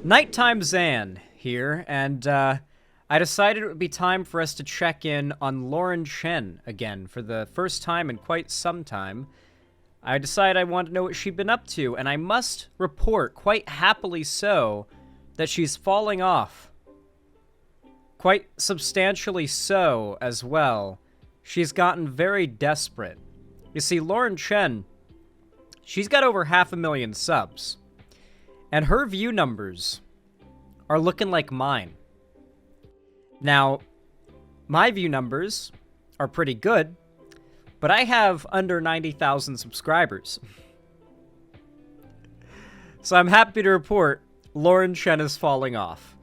Nighttime Zan here, and I decided it would be time for us to check in on Lauren Chen again for the first time in quite some time. I decided I wanted to know what she'd been up to, and I must report, quite happily so, that she's falling off. Quite substantially so, as well. She's gotten very desperate. You see, Lauren Chen, she's got over 500,000 subs. And her view numbers are looking like mine. Now, my view numbers are pretty good, but I have under 90,000 subscribers. So I'm happy to report Lauren Chen is falling off.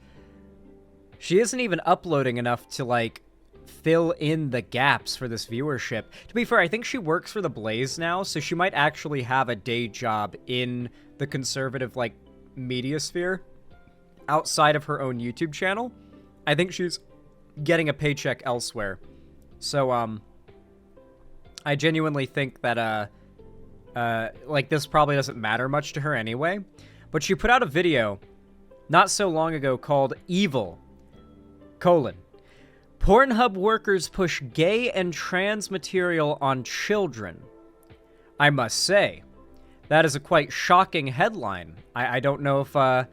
She isn't even uploading enough to, like, fill in the gaps for this viewership. To be fair, I think she works for the Blaze now, so she might actually have a day job in the conservative, like, media sphere outside of her own YouTube channel. I think she's getting a paycheck elsewhere. So, I genuinely think that, like, this probably doesn't matter much to her anyway. But she put out a video not so long ago called Evil, Pornhub workers push gay and trans material on children. I must say, that is a quite shocking headline. I don't know if I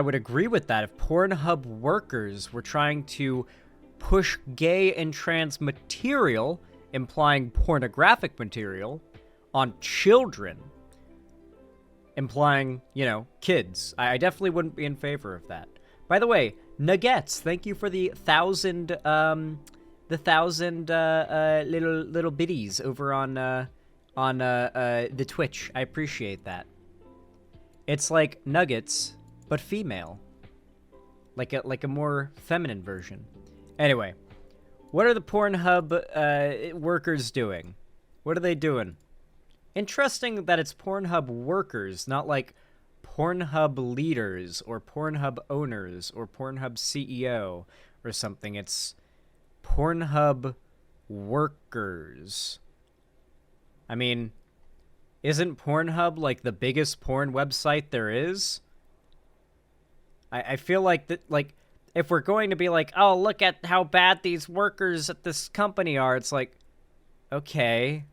would agree with that. If Pornhub workers were trying to push gay and trans material, implying pornographic material, on children, implying, you know, kids, I definitely wouldn't be in favor of that. By the way, Nuggets, thank you for the 1,000 little biddies over on the Twitch. I appreciate that. It's like Nuggets, but female. Like a more feminine version. Anyway, what are the Pornhub workers doing? What are they doing? Interesting that it's Pornhub workers, not like Pornhub leaders or Pornhub owners or Pornhub CEO or something. It's Pornhub workers. I mean, isn't Pornhub like the biggest porn website there is? I feel like that, like, if we're going to be like, oh, look at how bad these workers at this company are, it's like, okay.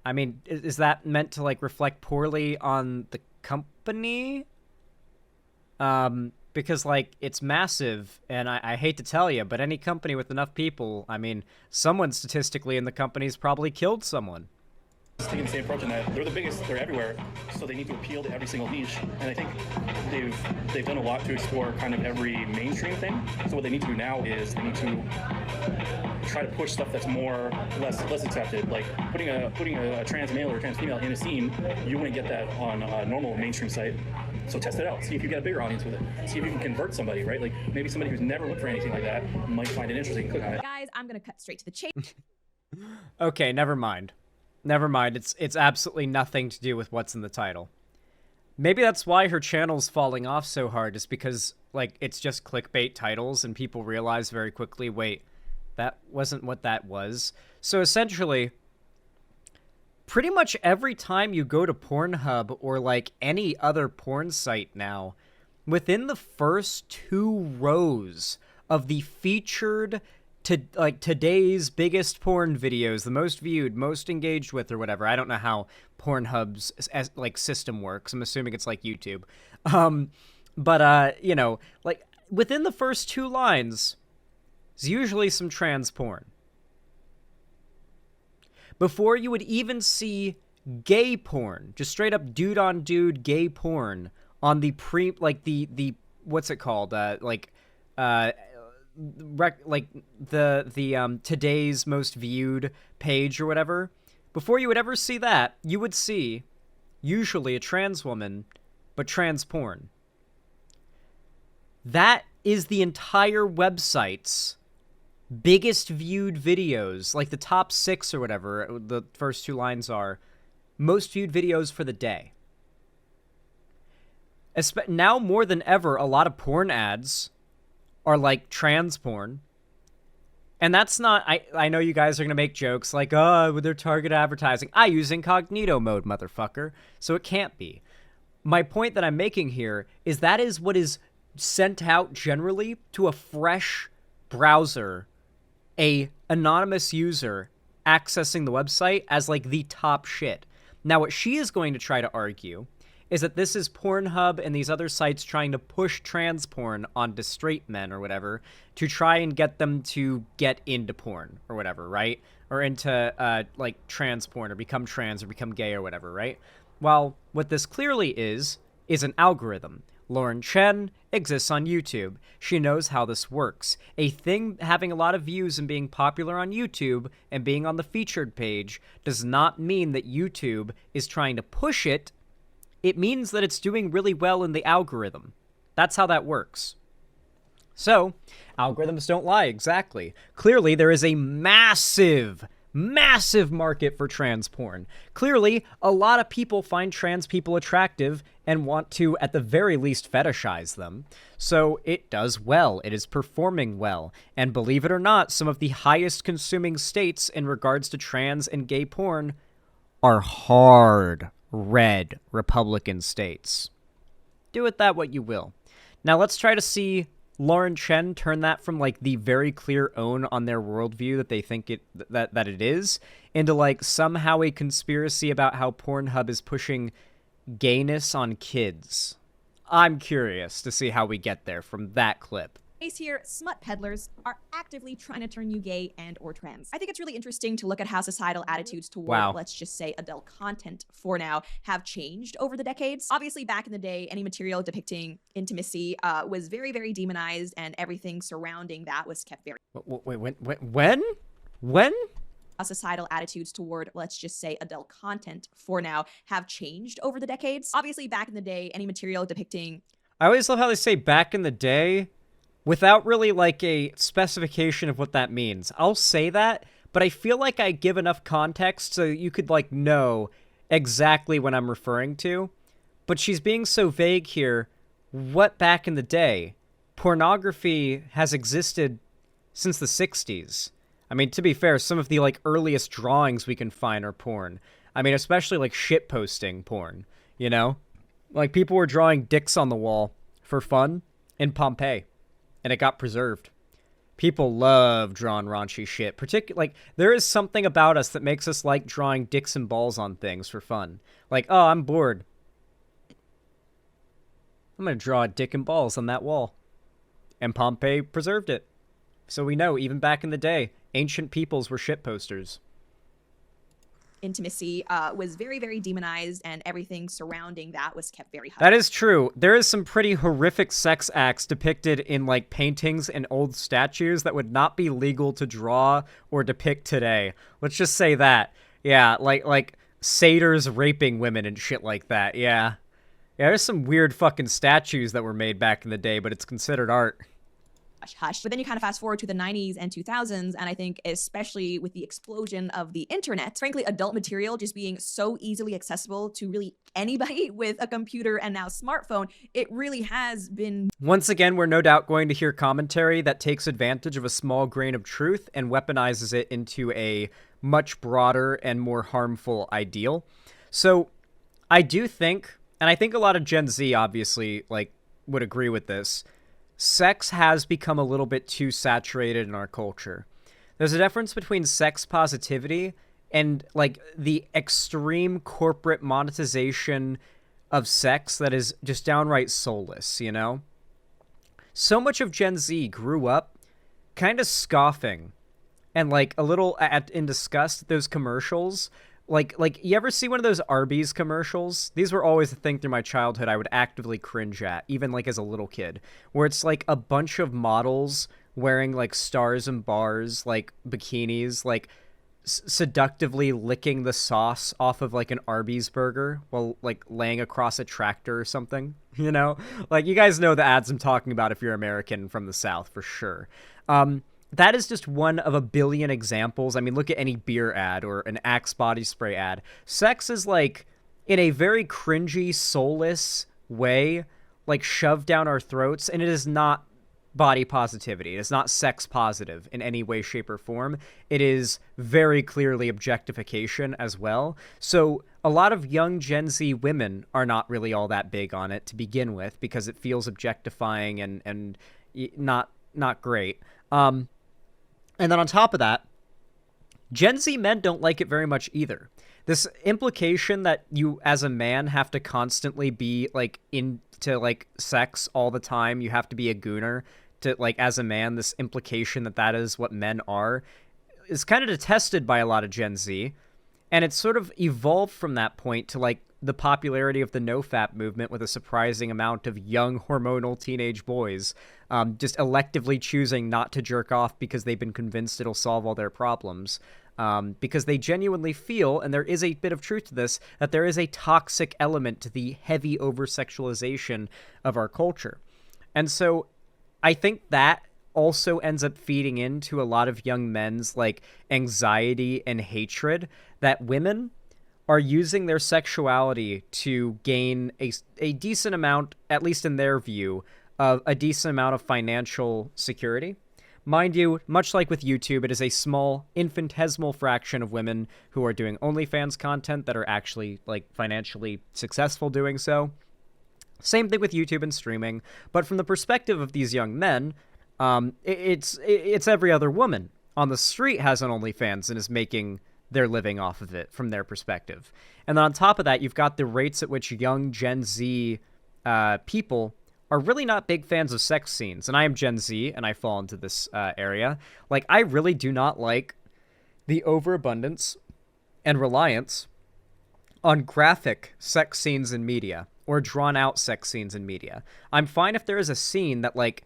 I mean, is that meant to, like, reflect poorly on the company? Because, like, it's massive, and I hate to tell you, but any company with enough people, I mean, someone statistically in the company's probably killed someone. Taking the same approach in that they're the biggest, they're everywhere, so they need to appeal to every single niche. And I think they've done a lot to explore kind of every mainstream thing. So what they need to do now is they need to try to push stuff that's less accepted. Like putting a trans male or a trans female in a scene, you wouldn't get that on a normal mainstream site. So test it out. See if you get a bigger audience with it. See if you can convert somebody, right? Like maybe somebody who's never looked for anything like that might find it interesting. Click on it. Guys, I'm gonna cut straight to the chase. Okay, never mind. Never mind, it's absolutely nothing to do with what's in the title. Maybe that's why her channel's falling off so hard, is because, like, it's just clickbait titles and people realize very quickly, wait, that wasn't what that was. So essentially, pretty much every time you go to Pornhub or, like, any other porn site now, within the first 2 rows of the featured today's biggest porn videos, the most viewed, most engaged with, or whatever. I don't know how Pornhub's like system works. I'm assuming it's like YouTube. But you know, like within the first 2 lines is usually some trans porn. Before you would even see gay porn, just straight up dude on dude gay porn on the what's it called? The today's most viewed page or whatever. Before you would ever see that, you would see usually a trans woman, but trans porn. That is the entire website's biggest viewed videos, like the top 6 or whatever the first 2 lines are, most viewed videos for the day. Now more than ever, a lot of porn ads are like trans porn. And that's not, I know you guys are going to make jokes like, oh, with their target advertising. I use incognito mode, motherfucker. So it can't be. my point that I'm making here is that is what is sent out generally to a fresh browser, a anonymous user accessing the website as like the top shit. Now, what she is going to try to argue is that this is Pornhub and these other sites trying to push trans porn onto straight men or whatever to try and get them to get into porn or whatever, right? Or into like trans porn or become trans or become gay or whatever, right? Well, what this clearly is an algorithm. Lauren Chen exists on YouTube. She knows how this works. A thing having a lot of views and being popular on YouTube and being on the featured page does not mean that YouTube is trying to push it. It means that it's doing really well in the algorithm. That's how that works. So, algorithms don't lie, exactly. Clearly, there is a massive market for trans porn. Clearly, a lot of people find trans people attractive and want to, at the very least, fetishize them. So it does well. It is performing well. And believe it or not, some of the highest consuming states in regards to trans and gay porn are hard red Republican states. Do with that what you will. Now let's try to see Lauren Chen turn that from like the very clear own on their worldview that they think that it is into like somehow a conspiracy about how Pornhub is pushing gayness on kids. I'm curious to see how we get there from that clip. Here, smut peddlers are actively trying to turn you gay and or trans. I think it's really interesting to look at how societal attitudes toward, let's just say, adult content for now have changed over the decades. Obviously, back in the day, any material depicting intimacy was very, very demonized, and everything surrounding that was kept very... Wait, when? Societal attitudes toward, let's just say, adult content for now have changed over the decades. Obviously, back in the day, any material depicting... I always love how they say back in the day without really like a specification of what that means. I'll say that, but I feel like I give enough context so you could like know exactly what I'm referring to. But she's being so vague here. What back in the day? Pornography has existed since the 60s. I mean, to be fair, some of the like earliest drawings we can find are porn. I mean, especially like shitposting porn, you know? Like people were drawing dicks on the wall for fun in Pompeii. And it got preserved. People love drawing raunchy shit. Like, there is something about us that makes us like drawing dicks and balls on things for fun. Like, oh, I'm bored. I'm gonna draw a dick and balls on that wall. And Pompeii preserved it. So we know, even back in the day, ancient peoples were shit posters. Intimacy was very, very demonized, and everything surrounding that was kept very high. That is true. There is some pretty horrific sex acts depicted in like paintings and old statues that would not be legal to draw or depict today. Let's just say that. Yeah, like satyrs raping women and shit like that. Yeah, there's some weird fucking statues that were made back in the day, but it's considered art. Hush. But then you kind of fast forward to the 90s and 2000s, and I think especially with the explosion of the internet, frankly, adult material just being so easily accessible to really anybody with a computer and now smartphone, it really has been... Once again, we're no doubt going to hear commentary that takes advantage of a small grain of truth and weaponizes it into a much broader and more harmful ideal. So I do think, and I think a lot of Gen Z obviously like would agree with this, sex has become a little bit too saturated in our culture. There's a difference between sex positivity and like the extreme corporate monetization of sex that is just downright soulless, you know? So much of Gen Z grew up kind of scoffing and like a little in disgust at those commercials. Like you ever see one of those Arby's commercials? These were always a thing through my childhood I would actively cringe at, even like as a little kid, where it's like a bunch of models wearing like stars and bars, like bikinis, like seductively licking the sauce off of like an Arby's burger while like laying across a tractor or something, you know? Like you guys know the ads I'm talking about if you're American from the South for sure. That is just one of a billion examples. I mean, look at any beer ad or an Axe body spray ad. Sex is like, in a very cringy, soulless way, like shoved down our throats, and it is not body positivity. It is not sex positive in any way, shape, or form. It is very clearly objectification as well. So a lot of young Gen Z women are not really all that big on it to begin with because it feels objectifying and not great. And then on top of that, Gen Z men don't like it very much either. This implication that you, as a man, have to constantly be, like, into, like, sex all the time, you have to be a gooner to, like, as a man, this implication that that is what men are, is kind of detested by a lot of Gen Z, and it's sort of evolved from that point to, like, the popularity of the NoFap movement with a surprising amount of young hormonal teenage boys just electively choosing not to jerk off because they've been convinced it'll solve all their problems. Because they genuinely feel, and there is a bit of truth to this, that there is a toxic element to the heavy over-sexualization of our culture. And so I think that also ends up feeding into a lot of young men's, like, anxiety and hatred that women are using their sexuality to gain a decent amount, at least in their view, of a decent amount of financial security. Mind you, much like with YouTube, it is a small, infinitesimal fraction of women who are doing OnlyFans content that are actually, like, financially successful doing so. Same thing with YouTube and streaming, but from the perspective of these young men, it's every other woman on the street has an OnlyFans and is making their living off of it from their perspective. And then on top of that, you've got the rates at which young Gen Z people are really not big fans of sex scenes. And I am Gen Z, and I fall into this area. Like, I really do not like the overabundance and reliance on graphic sex scenes in media, or drawn-out sex scenes in media. I'm fine if there is a scene that, like,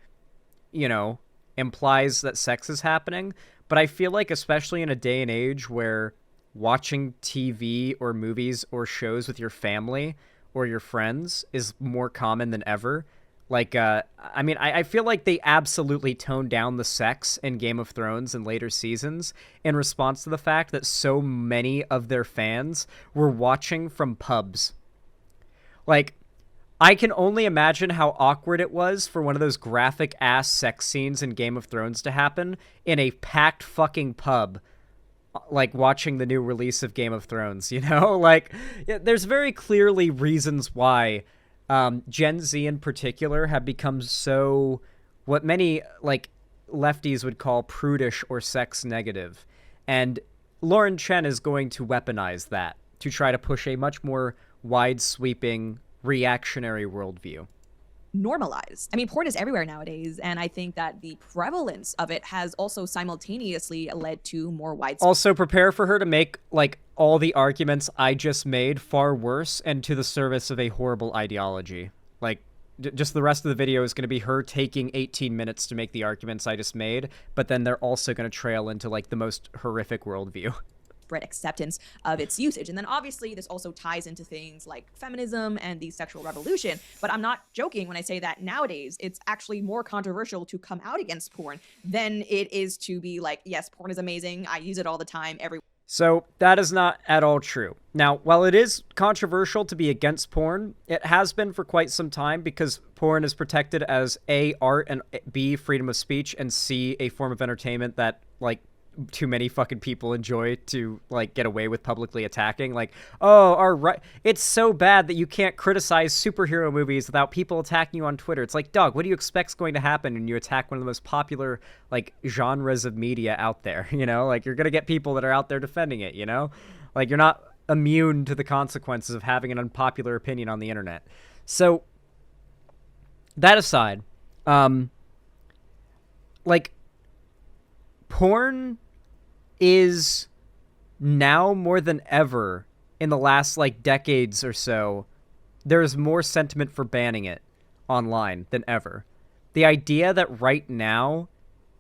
you know, implies that sex is happening, but I feel like, especially in a day and age where watching TV or movies or shows with your family or your friends is more common than ever, like, I mean, I feel like they absolutely toned down the sex in Game of Thrones in later seasons in response to the fact that so many of their fans were watching from pubs. Like, I can only imagine how awkward it was for one of those graphic-ass sex scenes in Game of Thrones to happen in a packed fucking pub, like, watching the new release of Game of Thrones, you know? Like, yeah, there's very clearly reasons why Gen Z in particular have become so, what many, like, lefties would call prudish or sex negative. And Lauren Chen is going to weaponize that to try to push a much more wide-sweeping, reactionary worldview. Normalized. I mean, porn is everywhere nowadays, and I think that the prevalence of it has also simultaneously led to more widespread. Also, prepare for her to make, like, all the arguments I just made far worse and to the service of a horrible ideology. Like, just the rest of the video is going to be her taking 18 minutes to make the arguments I just made, but then they're also going to trail into, like, the most horrific worldview. Acceptance of its usage. And then obviously this also ties into things like feminism and the sexual revolution. But I'm not joking when I say that nowadays it's actually more controversial to come out against porn than it is to be like, yes, porn is amazing, I use it all the time, So that is not at all true. Now, while it is controversial to be against porn, it has been for quite some time because porn is protected as A, art, and B, freedom of speech, and C, a form of entertainment that, like, too many fucking people enjoy to, like, get away with publicly attacking. Like, oh, our right, it's so bad that you can't criticize superhero movies without people attacking you on Twitter. It's like, dog, what do you expect's going to happen when you attack one of the most popular, like, genres of media out there? You know, like, you're gonna get people that are out there defending it, you know? Like, you're not immune to the consequences of having an unpopular opinion on the internet. So that aside, like, porn is now more than ever in the last, like, decades or so, there is more sentiment for banning it online than ever. The idea that right now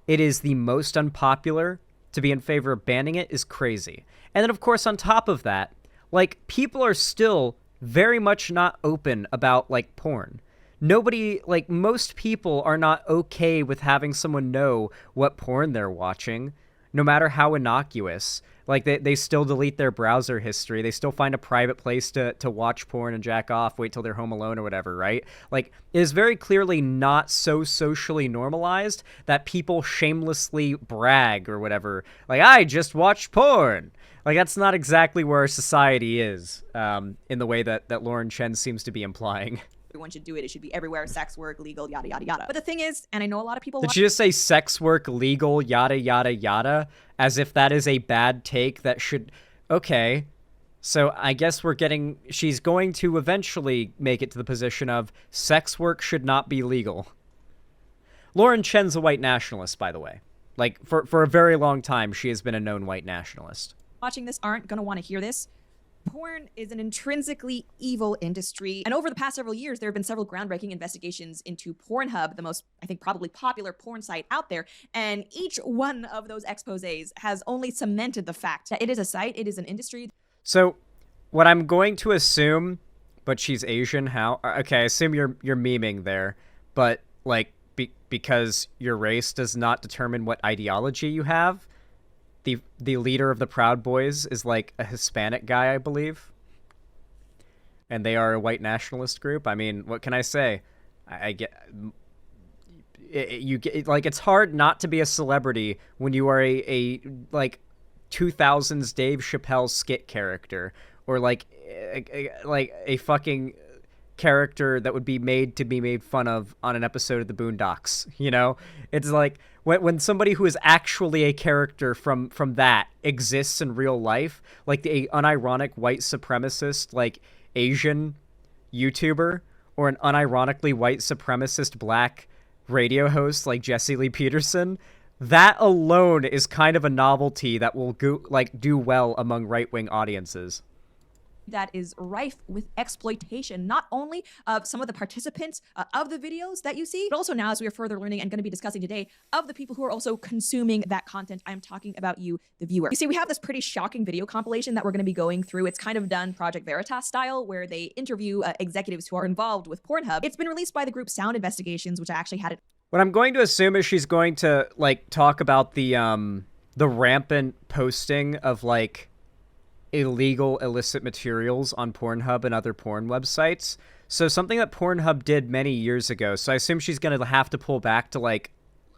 it is the most unpopular to be in favor of banning it is crazy. And then, of course, on top of that, like, people are still very much not open about, like, porn. Nobody, like, most people are not okay with having someone know what porn they're watching, no matter how innocuous. Like, they still delete their browser history. They still find a private place to watch porn and jack off, wait till they're home alone or whatever, right? Like, it is very clearly not so socially normalized that people shamelessly brag or whatever. Like, I just watched porn. Like, that's not exactly where our society is, in the way that Lauren Chen seems to be implying. Everyone should do it. It should be everywhere. Sex work, legal, yada, yada, yada. But the thing is, and I know a lot of people... Did she just say sex work, legal, yada, yada, yada? As if that is a bad take that should... Okay. So I guess she's going to eventually make it to the position of sex work should not be legal. Lauren Chen's a white nationalist, by the way. Like, for a very long time, she has been a known white nationalist. Watching this aren't going to want to hear this. Porn is an intrinsically evil industry, and over the past several years, there have been several groundbreaking investigations into Pornhub, the most, I think, probably popular porn site out there, and each one of those exposés has only cemented the fact that it is a site, it is an industry. So, what I'm going to assume, but she's Asian, how? Okay, I assume you're memeing there, but, like, because your race does not determine what ideology you have, the leader of the Proud Boys is like a Hispanic guy, I believe. And they are a white nationalist group. I mean, what can I say? I get like, it's hard not to be a celebrity when you are a like 2000s Dave Chappelle skit character, or like a fucking character that would be made fun of on an episode of the Boondocks, you know? It's like when somebody who is actually a character from that exists in real life, like the unironic white supremacist like Asian YouTuber, or an unironically white supremacist black radio host like Jesse Lee Peterson, that alone is kind of a novelty that will do well among right-wing audiences. That is rife with exploitation, not only of some of the participants of the videos that you see, but also now, as we are further learning and going to be discussing today, of the people who are also consuming that content. I'm talking about you, the viewer. You see, we have this pretty shocking video compilation that we're going to be going through. It's kind of done Project Veritas style, where they interview executives who are involved with Pornhub. It's been released by the group Sound Investigations, which I actually had it. What I'm going to assume is she's going to, like, talk about the rampant posting of, like, illegal illicit materials on Pornhub and other porn websites. So something that Pornhub did many years ago. So I assume she's going to have to pull back to like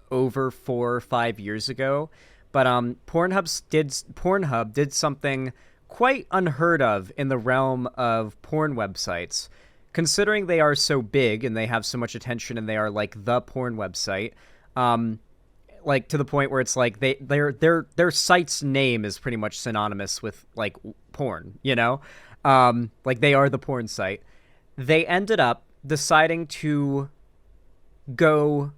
over 4 or 5 years ago. But Pornhub did something quite unheard of in the realm of porn websites, considering they are so big and they have so much attention and they are like the porn website. Like, to the point where it's like their site's name is pretty much synonymous with like porn, you know? Like, they are the porn site. They ended up deciding to go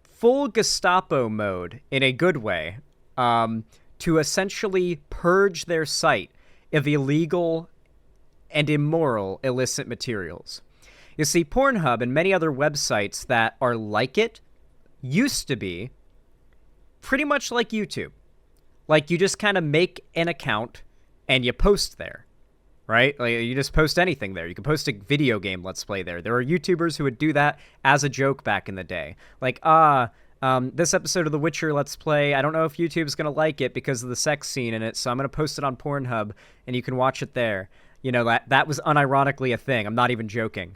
full Gestapo mode in a good way, to essentially purge their site of illegal and immoral illicit materials. You see, Pornhub and many other websites that are like it used to be pretty much like YouTube. Like, you just kind of make an account and you post there, right? Like, you just post anything there. You can post a video game Let's Play there. There are YouTubers who would do that as a joke back in the day. Like, this episode of The Witcher Let's Play, I don't know if YouTube's going to like it because of the sex scene in it, so I'm going to post it on Pornhub and you can watch it there. You know, that was unironically a thing. I'm not even joking.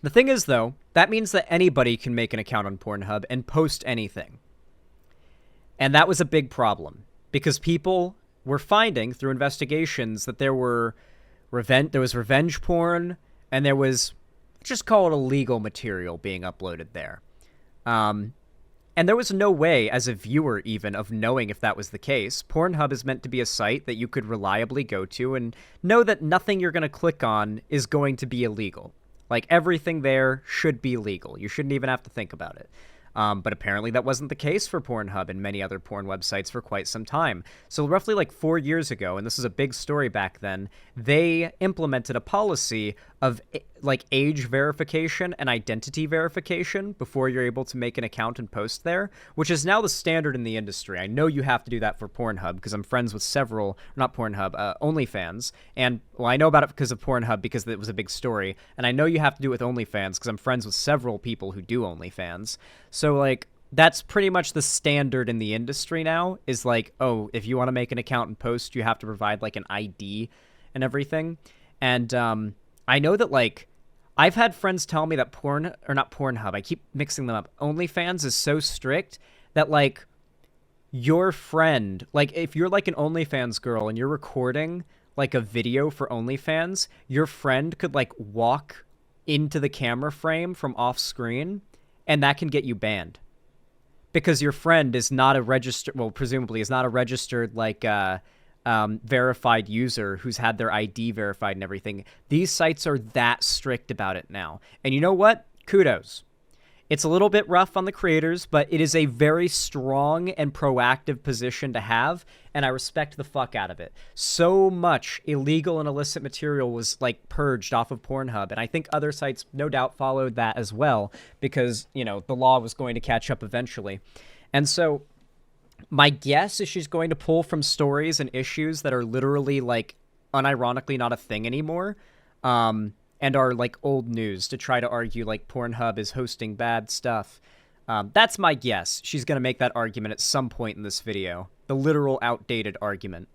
The thing is, though, that means that anybody can make an account on Pornhub and post anything. And that was a big problem, because people were finding through investigations that there was revenge porn, and there was, just call it illegal material being uploaded there. And there was no way, as a viewer even, of knowing if that was the case. Pornhub is meant to be a site that you could reliably go to and know that nothing you're going to click on is going to be illegal. Like, everything there should be legal. You shouldn't even have to think about it. But apparently that wasn't the case for Pornhub and many other porn websites for quite some time. So roughly like 4 years ago, and this is a big story back then, they implemented a policy of like age verification and identity verification before you're able to make an account and post there, which is now the standard in the industry. I know you have to do that for Pornhub because I'm friends with several, not Pornhub, OnlyFans. And, well, I know about it because of Pornhub because it was a big story. And I know you have to do it with OnlyFans because I'm friends with several people who do OnlyFans. So, like, that's pretty much the standard in the industry now, is like, oh, if you want to make an account and post, you have to provide like an ID and everything. And I know that like I've had friends tell me that not Pornhub, I keep mixing them up. OnlyFans is so strict that like your friend, like if you're like an OnlyFans girl and you're recording like a video for OnlyFans, your friend could like walk into the camera frame from off screen and that can get you banned. Because your friend is not a registered, well, presumably is not a registered, like, verified user who's had their ID verified and everything. These sites are that strict about it now. And you know what? Kudos. It's a little bit rough on the creators, but it is a very strong and proactive position to have, and I respect the fuck out of it. So much illegal and illicit material was, like, purged off of Pornhub, and I think other sites no doubt followed that as well, because, you know, the law was going to catch up eventually. And so my guess is she's going to pull from stories and issues that are literally, like, unironically not a thing anymore. And are like old news to try to argue like Pornhub is hosting bad stuff. That's my guess. She's going to make that argument at some point in this video. The literal outdated argument.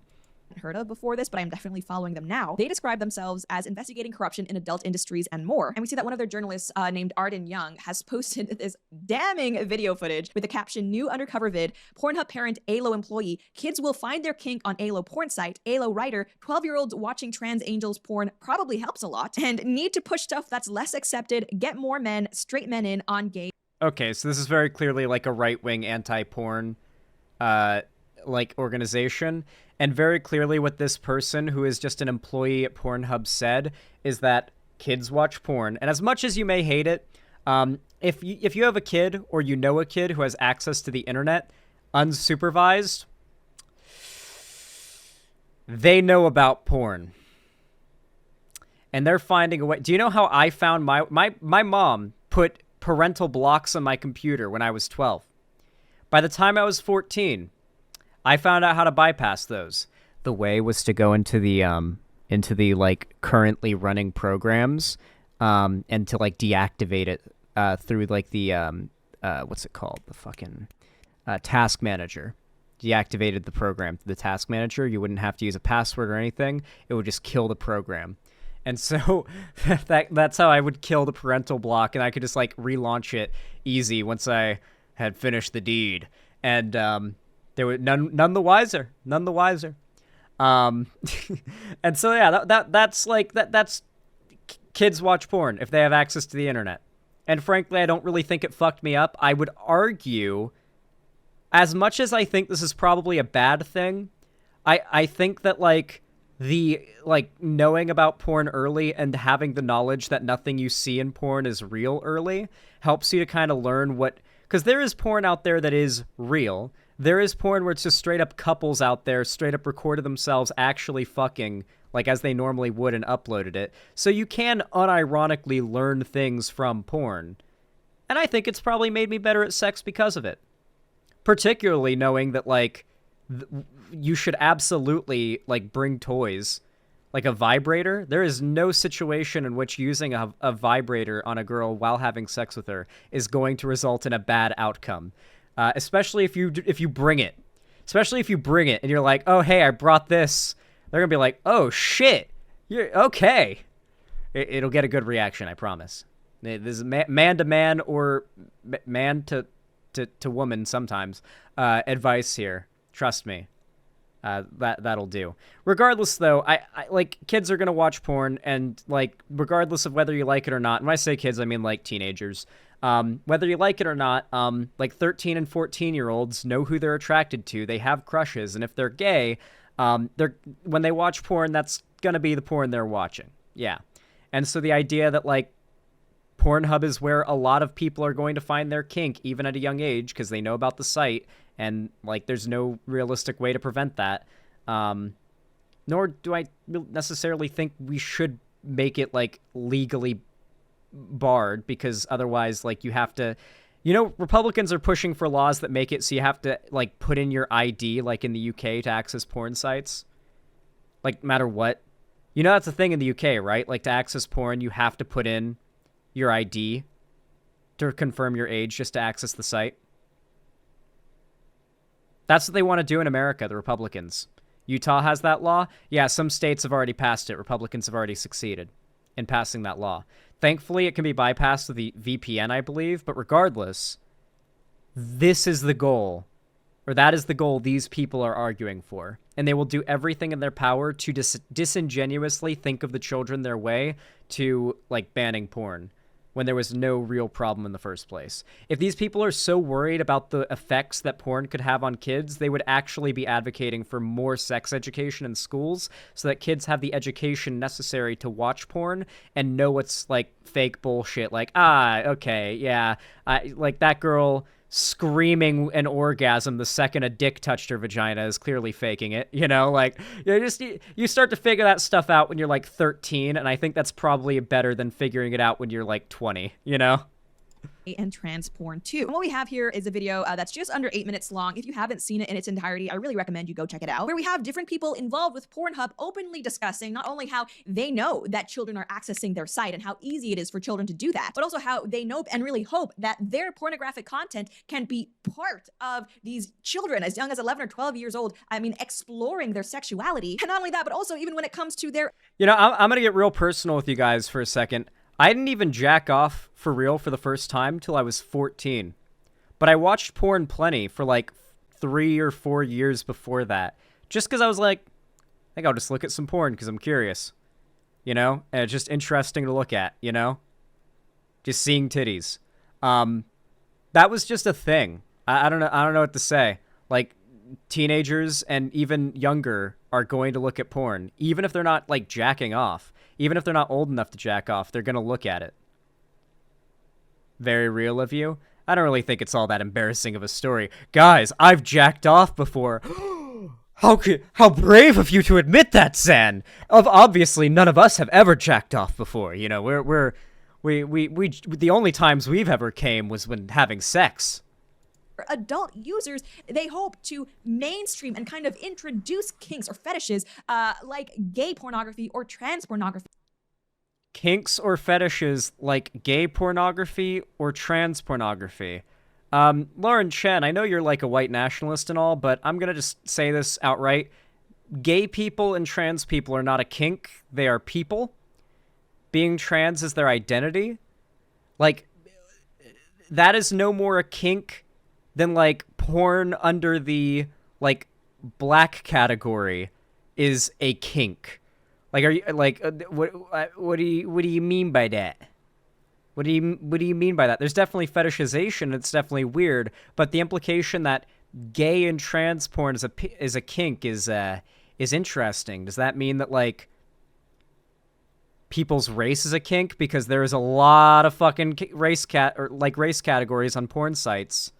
Heard of before this, but I'm definitely following them now. They describe themselves as investigating corruption in adult industries and more. And we see that one of their journalists named Arden Young has posted this damning video footage with the caption, "New undercover vid, Pornhub parent ALO employee, kids will find their kink on ALO porn site, ALO writer, 12-year-olds watching trans angels porn probably helps a lot, and need to push stuff that's less accepted, get more men, straight men in on gay." Okay, so this is very clearly like a right-wing anti-porn like organization. And very clearly what this person, who is just an employee at Pornhub, said is that kids watch porn. And as much as you may hate it, if you have a kid or you know a kid who has access to the internet unsupervised, they know about porn. And they're finding a way. Do you know how I found my mom put parental blocks on my computer when I was 12? By the time I was 14, I found out how to bypass those. The way was to go into the like currently running programs, and to like deactivate it through like the what's it called? The fucking task manager. Deactivated the program through the task manager. You wouldn't have to use a password or anything. It would just kill the program. And so that's how I would kill the parental block, and I could just like relaunch it easy once I had finished the deed. And they were none the wiser. And so yeah, that's kids watch porn if they have access to the internet. And frankly, I don't really think it fucked me up. I would argue, as much as I think this is probably a bad thing, I think that like the like knowing about porn early and having the knowledge that nothing you see in porn is real early helps you to kind of learn what, because there is porn out there that is real. There is porn where it's just straight up couples out there straight up recorded themselves actually fucking like as they normally would and uploaded it. So you can unironically learn things from porn. And I think it's probably made me better at sex because of it. Particularly knowing that like you should absolutely like bring toys. Like a vibrator. There is no situation in which using a vibrator on a girl while having sex with her is going to result in a bad outcome. Especially if you bring it. Especially if you bring it and you're like, oh, hey, I brought this. They're going to be like, oh, shit. You're okay. It'll get a good reaction, I promise. This is man to man or man to woman sometimes. Advice here. Trust me. That'll do. Regardless, though, I like kids are going to watch porn, and like regardless of whether you like it or not. And when I say kids, I mean like teenagers. Whether you like it or not, like 13 and 14-year-olds know who they're attracted to. They have crushes, and if they're gay, when they watch porn, that's gonna be the porn they're watching. Yeah, and so the idea that like Pornhub is where a lot of people are going to find their kink, even at a young age, because they know about the site, and like there's no realistic way to prevent that. Nor do I necessarily think we should make it like legally barred, because otherwise like you have to, you know, Republicans are pushing for laws that make it so you have to like put in your ID like in the UK to access porn sites, like no matter what. You know, that's a thing in the UK, right? Like to access porn you have to put in your ID to confirm your age just to access the site. That's what they want to do in America, the Republicans. Utah has that law. Yeah, some states have already passed it. Republicans have already succeeded in passing that law. Thankfully, it can be bypassed with the VPN, I believe. But regardless, this is the goal. Or that is the goal these people are arguing for. And they will do everything in their power to disingenuously think of the children their way to, like, banning porn, when there was no real problem in the first place. If these people are so worried about the effects that porn could have on kids, they would actually be advocating for more sex education in schools so that kids have the education necessary to watch porn and know what's, like, fake bullshit. Like, okay, yeah, like that girl screaming an orgasm the second a dick touched her vagina is clearly faking it, you know? Like, you start to figure that stuff out when you're like 13, and I think that's probably better than figuring it out when you're like 20, you know? And trans porn too. And what we have here is a video that's just under 8 minutes long. If you haven't seen it in its entirety, I really recommend you go check it out, where we have different people involved with Pornhub openly discussing not only how they know that children are accessing their site and how easy it is for children to do that, but also how they know and really hope that their pornographic content can be part of these children as young as 11 or 12 years old. I mean, exploring their sexuality. And not only that, but also even when it comes to their... You know, I'm going to get real personal with you guys for a second. I didn't even jack off for real for the first time till I was 14. But I watched porn plenty for like 3 or 4 years before that. Just because I was like, I think I'll just look at some porn because I'm curious. You know? And it's just interesting to look at, you know? Just seeing titties. That was just a thing. I don't know what to say. Like, teenagers and even younger are going to look at porn. Even if they're not, like, jacking off. Even if they're not old enough to jack off, they're going to look at it. Very real of you. I don't really think it's all that embarrassing of a story. Guys, I've jacked off before. How brave of you to admit that, Zan. Obviously, none of us have ever jacked off before. You know, we the only times we've ever came was when having sex. Adult users, they hope to mainstream and kind of introduce kinks or fetishes like gay pornography or trans pornography. Kinks or fetishes like gay pornography or trans pornography. Lauren Chen, I know you're like a white nationalist and all, but I'm gonna just say this outright. Gay people and trans people are not a kink. They are people. Being trans is their identity. Like, that is no more a kink than, like, porn under the, like, black category is a kink. Like, are you, like, what do you mean by that? What do you mean by that? There's definitely fetishization, it's definitely weird, but the implication that gay and trans porn is a kink is interesting. Does that mean that, like, people's race is a kink? Because there is a lot of fucking race categories on porn sites.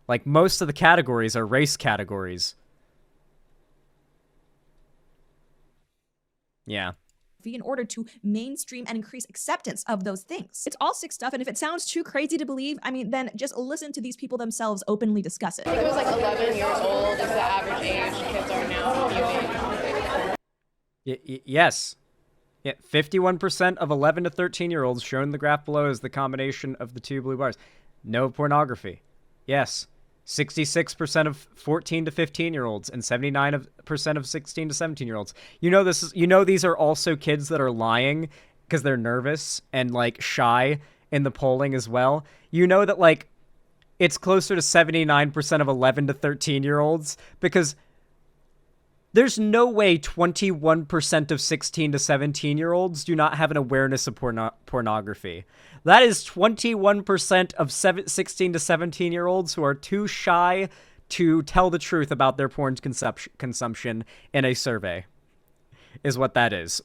Like, most of the categories are race categories. Yeah. In order to mainstream and increase acceptance of those things. It's all sick stuff, and if it sounds too crazy to believe, I mean, then just listen to these people themselves openly discuss it. I think it was like 11 years old is the average age kids are now viewing. Yes. Yeah, 51% of 11 to 13-year-olds shown in the graph below is the combination of the two blue bars. No pornography. Yes. 66% of 14 to 15-year-olds and 79% of 16 to 17-year-olds. You know these are also kids that are lying because they're nervous and, like, shy in the polling as well. You know that, like, it's closer to 79% of 11 to 13-year-olds because there's no way 21% of 16 to 17-year-olds do not have an awareness of pornography. That is 21% of 16 to 17-year-olds who are too shy to tell the truth about their porn consumption in a survey, is what that is.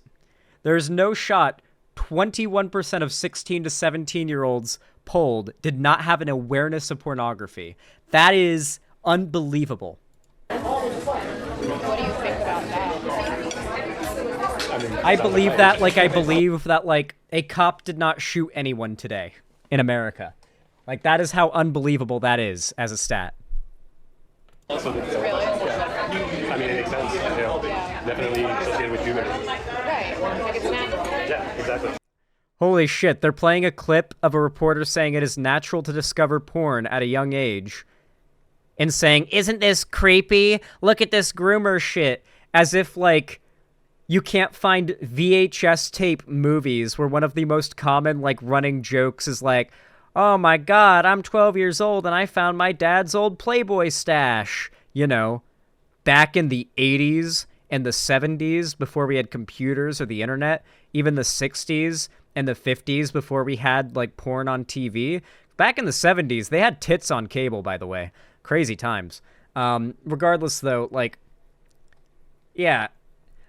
There's no shot 21% of 16 to 17-year-olds polled did not have an awareness of pornography. That is unbelievable. What do you think about that? I believe that, like, a cop did not shoot anyone today in America. Like, that is how unbelievable that is as a stat. Also, Really? I mean, it makes sense. You know, definitely associated with humor. Right. Like it's natural. Yeah, exactly. Holy shit, they're playing a clip of a reporter saying it is natural to discover porn at a young age. and saying, "Isn't this creepy? Look at this groomer shit." As if, like, you can't find VHS tape movies where one of the most common, like, running jokes is like, "Oh my god, I'm 12 years old and I found my dad's old Playboy stash." You know, back in the 80s and the 70s before we had computers or the internet, even the 60s and the 50s before we had, like, porn on TV. Back in the 70s, they had tits on cable, by the way. Crazy times. Regardless, though, like, yeah,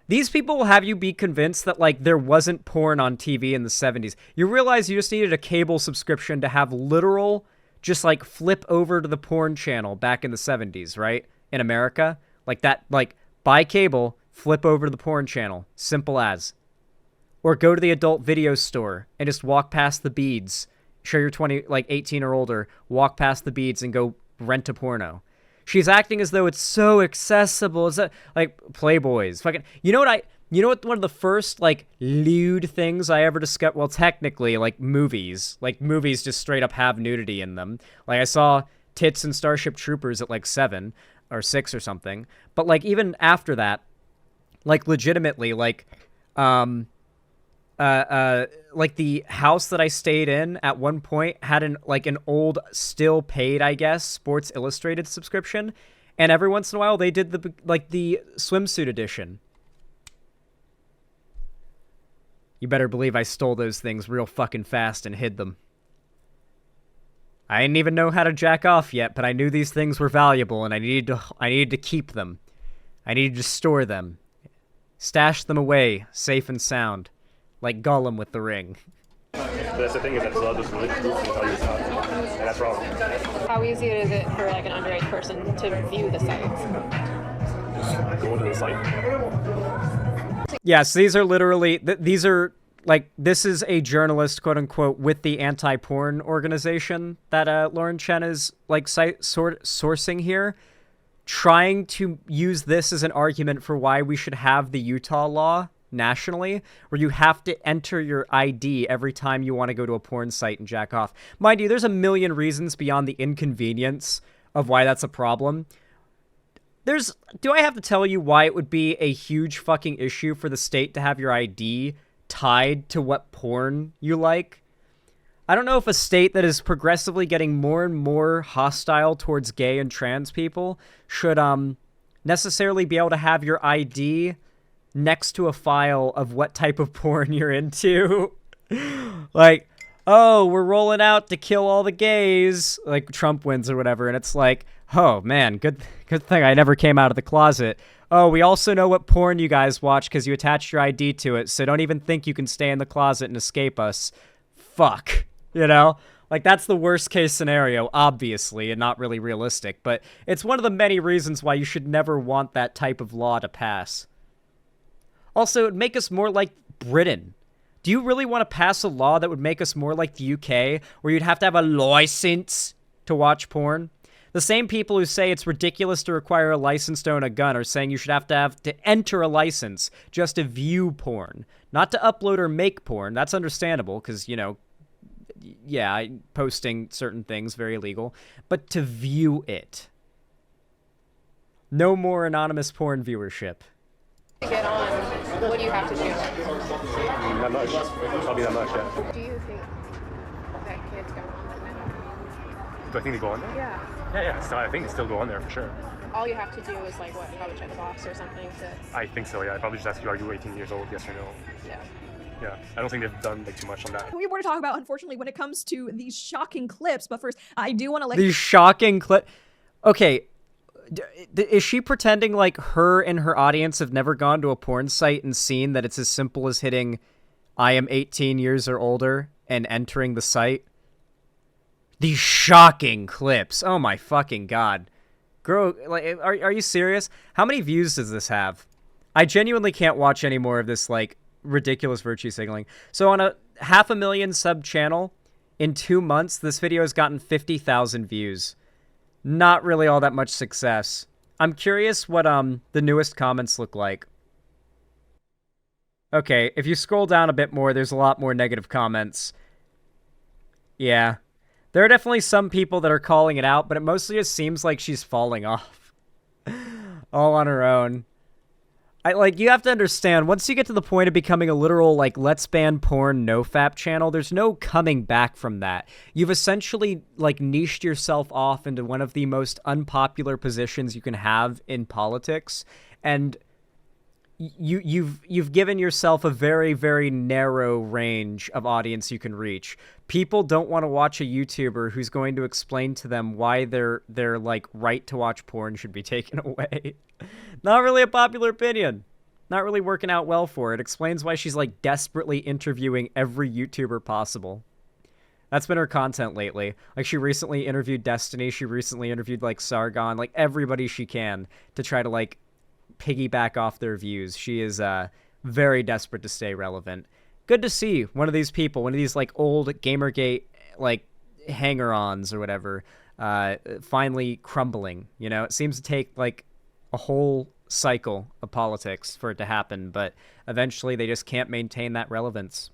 these people will have you be convinced that, like, there wasn't porn on TV in the 70s. You realize you just needed a cable subscription to have literal, just, like, flip over to the porn channel back in the 70s, right? In America. Like that, like, buy cable, flip over to the porn channel. Simple as. Or go to the adult video store and just walk past the beads. Sure, you're 20, like, 18 or older. Walk past the beads and go rent a porno. She's acting as though it's so accessible. Is that, like, Playboys? Fucking, you know what one of the first, like, lewd things I ever discovered? Well, technically, like, movies. Like, movies just straight up have nudity in them. Like, I saw tits in Starship Troopers at, like, 7 or 6 or something. But, like, even after that, like, legitimately, like, like, the house that I stayed in at one point had an old, still paid, I guess, Sports Illustrated subscription, and every once in a while they did the swimsuit edition. You better believe I stole those things real fucking fast and hid them. I didn't even know how to jack off yet, but I knew these things were valuable and I needed to keep them. I needed to store them. Stash them away, safe and sound. Like Gollum with the ring. But that's the thing, is that a lot of those religious groups can tell you it's not. And that's wrong. How easy is it for like an underage person to view the sites? Just go to the site. Yes, these are literally, these are, like, this is a journalist, quote unquote, with the anti-porn organization that Lauren Chen is, like, sourcing here, trying to use this as an argument for why we should have the Utah law nationally, where you have to enter your ID every time you want to go to a porn site and jack off. Mind you, there's a million reasons beyond the inconvenience of why that's a problem. Do I have to tell you why it would be a huge fucking issue for the state to have your ID tied to what porn you like? I don't know if a state that is progressively getting more and more hostile towards gay and trans people should necessarily be able to have your ID next to a file of what type of porn you're into. Like, oh, we're rolling out to kill all the gays, like Trump wins or whatever, and it's like, oh man, good thing I never came out of the closet. Oh, we also know what porn you guys watch because you attached your ID to it, so don't even think you can stay in the closet and escape us. Fuck. You know? Like, that's the worst case scenario, obviously, and not really realistic, but it's one of the many reasons why you should never want that type of law to pass. Also, it would make us more like Britain. Do you really want to pass a law that would make us more like the UK, where you'd have to have a license to watch porn? The same people who say it's ridiculous to require a license to own a gun are saying you should have to enter a license just to view porn. Not to upload or make porn. That's understandable, because, you know, yeah, posting certain things, very illegal. But to view it. No more anonymous porn viewership. To get on, what do you have to do? Not much. Probably not much, yeah. Do you think that kids go on that now? Do I think they go on there? Yeah. Yeah. So I think they still go on there for sure. All you have to do is, like, what, probably check a box or something to... I think so, yeah. I probably just ask you, are you 18 years old, yes or no? Yeah. Yeah. I don't think they've done, like, too much on that. We have more to talk about, unfortunately, when it comes to these shocking clips. But first, I do want to let These shocking clip. Okay. Is she pretending like her and her audience have never gone to a porn site and seen that it's as simple as hitting I am 18 years or older and entering the site? These shocking clips. Oh my fucking god. Girl, like, are you serious? How many views does this have? I genuinely can't watch any more of this, like, ridiculous virtue signaling. So on a 500,000 sub channel, in 2 months, this video has gotten 50,000 views. Not really all that much success. I'm curious what the newest comments look like. Okay, if you scroll down a bit more, there's a lot more negative comments. Yeah. There are definitely some people that are calling it out, but it mostly just seems like she's falling off. All on her own. You have to understand, once you get to the point of becoming a literal, let's ban porn, no-fap channel, there's no coming back from that. You've essentially, niched yourself off into one of the most unpopular positions you can have in politics, and you've given yourself a very, very narrow range of audience you can reach. People don't want to watch a YouTuber who's going to explain to them why their right to watch porn should be taken away. Not really a popular opinion. Not really working out well for her. It explains why she's desperately interviewing every YouTuber possible. That's been her content lately. She recently interviewed Destiny, she recently interviewed Sargon, everybody she can to try to piggyback off their views. She is very desperate to stay relevant. Good to see one of these people, one of these old Gamergate hanger-ons or whatever, finally crumbling. You know, it seems to take a whole cycle of politics for it to happen, but eventually they just can't maintain that relevance.